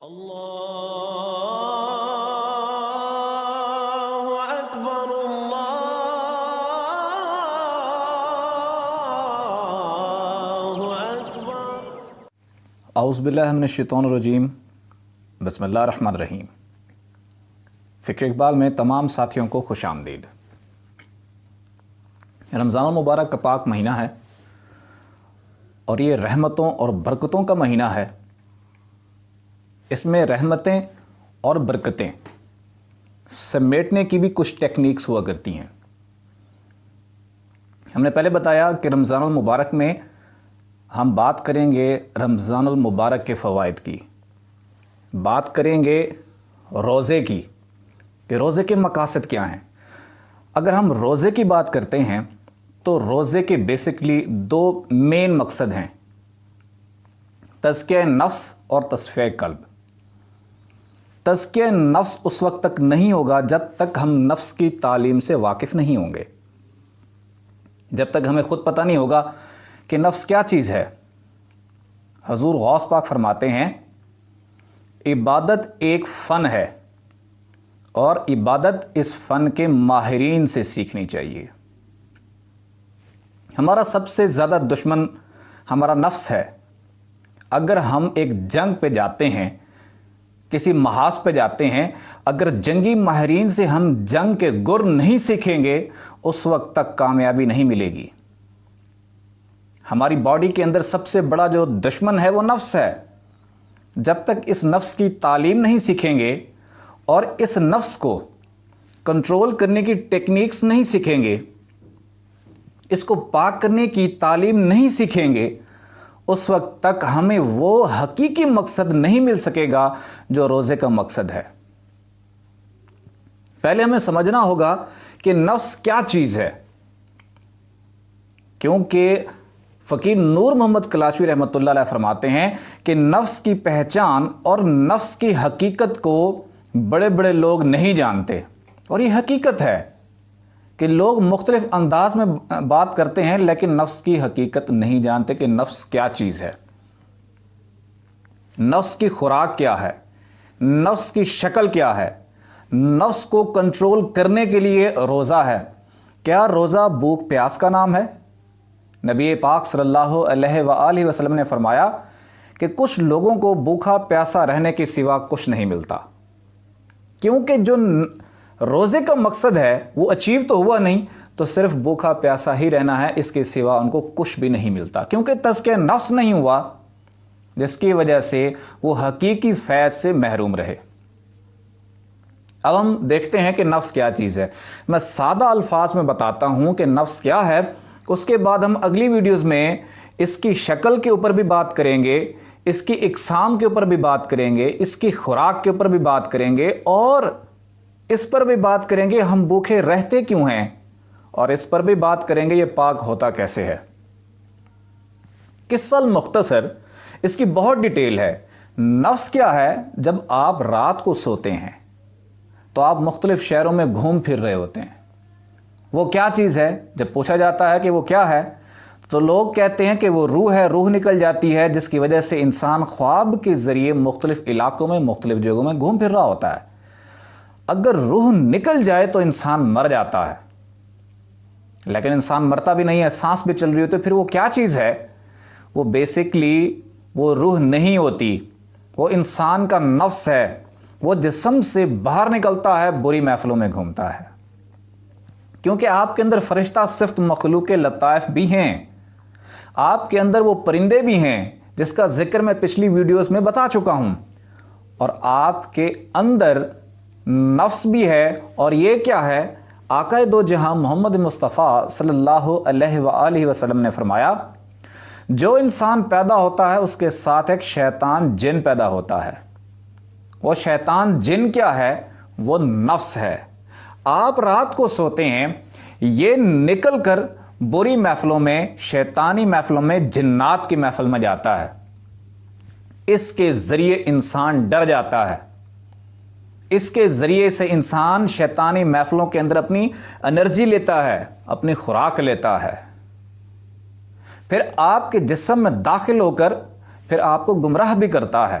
अल्लाहु अकबर अल्लाहु अकबर। औज़ु बिल्लाहि मिनश्शैतानिर्रजीम। बिस्मिल्लाहिर्रहमानिर्रहीम। फ़िक्र इक़बाल में तमाम साथियों को खुश आमदीद। रमज़ान मुबारक का पाक महीना है और ये रहमतों और बरकतों का महीना है। इसमें रहमतें और बरकतें समेटने की भी कुछ टेक्निक्स हुआ करती हैं। हमने पहले बताया कि रमज़ान मुबारक में हम बात करेंगे रमज़ान मुबारक के फ़वाइद की, बात करेंगे रोज़े की कि रोज़े के मकासद क्या हैं। अगर हम रोज़े की बात करते हैं तो रोज़े के बेसिकली दो मेन मकसद हैं, तज़किया नफ्स और तस्फ़िया क़ल्ब। तज़किया नफ्स उस वक्त तक नहीं होगा जब तक हम नफ्स की तालीम से वाकिफ़ नहीं होंगे, जब तक हमें ख़ुद पता नहीं होगा कि नफ्स क्या चीज़ है। हज़ूर गौस पाक फरमाते हैं, इबादत एक फ़न है और इबादत इस फ़न के माहिरीन से सीखनी चाहिए। हमारा सबसे ज़्यादा दुश्मन हमारा नफ्स है। अगर हम एक जंग पे जाते हैं, किसी महाज पे जाते हैं, अगर जंगी माहिरीन से हम जंग के गुर नहीं सीखेंगे उस वक्त तक कामयाबी नहीं मिलेगी। हमारी बॉडी के अंदर सबसे बड़ा जो दुश्मन है वो नफ्स है। जब तक इस नफ्स की तालीम नहीं सीखेंगे और इस नफ्स को कंट्रोल करने की टेक्निक्स नहीं सीखेंगे, इसको पाक करने की तालीम नहीं सीखेंगे, उस वक्त तक हमें वो हकीकी मकसद नहीं मिल सकेगा जो रोज़े का मकसद है। पहले हमें समझना होगा कि नफ्स क्या चीज़ है, क्योंकि फ़कीर नूर मोहम्मद कलाशवी रहमतुल्लाह अलैह फरमाते हैं कि नफ्स की पहचान और नफ्स की हकीकत को बड़े बड़े लोग नहीं जानते। और ये हकीकत है कि लोग मुख्तलिफ अंदाज में बात करते हैं लेकिन नफ्स की हकीकत नहीं जानते कि नफ्स क्या चीज़ है, नफ्स की खुराक क्या है, नफ्स की शक्ल क्या है। नफ्स को कंट्रोल करने के लिए रोज़ा है। क्या रोज़ा भूख प्यास का नाम है? नबी पाक सल्लल्लाहु अलैहि वसल्लम ने फरमाया कि कुछ लोगों को भूखा प्यासा रहने के सिवा कुछ नहीं मिलता, क्योंकि जो रोज़े का मकसद है वो अचीव तो हुआ नहीं, तो सिर्फ भूखा प्यासा ही रहना है, इसके सिवा उनको कुछ भी नहीं मिलता, क्योंकि तज़किया नफ्स नहीं हुआ जिसकी वजह से वो हकीकी फैज़ से महरूम रहे। अब हम देखते हैं कि नफ्स क्या चीज़ है। मैं सादा अल्फाज में बताता हूँ कि नफ्स क्या है, उसके बाद हम अगली वीडियोज़ में इसकी शक्ल के ऊपर भी बात करेंगे, इसकी इक़साम के ऊपर भी बात करेंगे, इसकी खुराक के ऊपर भी बात करेंगे और इस पर भी बात करेंगे हम भूखे रहते क्यों हैं, और इस पर भी बात करेंगे ये पाक होता कैसे है। किस्सल मुख्तसर, इसकी बहुत डिटेल है। नफ्स क्या है? जब आप रात को सोते हैं तो आप मुख्तलिफ शहरों में घूम फिर रहे होते हैं। वो क्या चीज़ है? जब पूछा जाता है कि वो क्या है तो लोग कहते हैं कि वो रूह है, रूह निकल जाती है, जिसकी वजह से इंसान ख्वाब के ज़रिए मुख्तलिफ इलाकों में मुख्तलिफ जगहों में घूम फिर रहा होता है। अगर रूह निकल जाए तो इंसान मर जाता है, लेकिन इंसान मरता भी नहीं है, सांस भी चल रही होती है। फिर वो क्या चीज़ है? वो बेसिकली वो रूह नहीं होती, वो इंसान का नफ्स है। वो जिस्म से बाहर निकलता है, बुरी महफिलों में घूमता है, क्योंकि आपके अंदर फरिश्ता सिफ्त मखलूक लताइफ भी हैं, आपके अंदर वो परिंदे भी हैं जिसका जिक्र मैं पिछली वीडियोस में बता चुका हूं, और आपके अंदर नफ्स भी है। और ये क्या है? आका दो जहां मोहम्मद मुस्तफ़ा सल्लल्लाहु अलैहि वसल्लम ने फरमाया, जो इंसान पैदा होता है उसके साथ एक शैतान जिन पैदा होता है। वो शैतान जिन क्या है? वो नफ्स है। आप रात को सोते हैं, ये निकल कर बुरी महफिलों में, शैतानी महफिलों में, जिन्नात की महफिल में जाता है। इसके ज़रिए इंसान डर जाता है, इसके ज़रिए से इंसान शैतानी महफिलों के अंदर अपनी एनर्जी लेता है, अपनी खुराक लेता है, फिर आपके जिस्म में दाखिल होकर फिर आपको गुमराह भी करता है।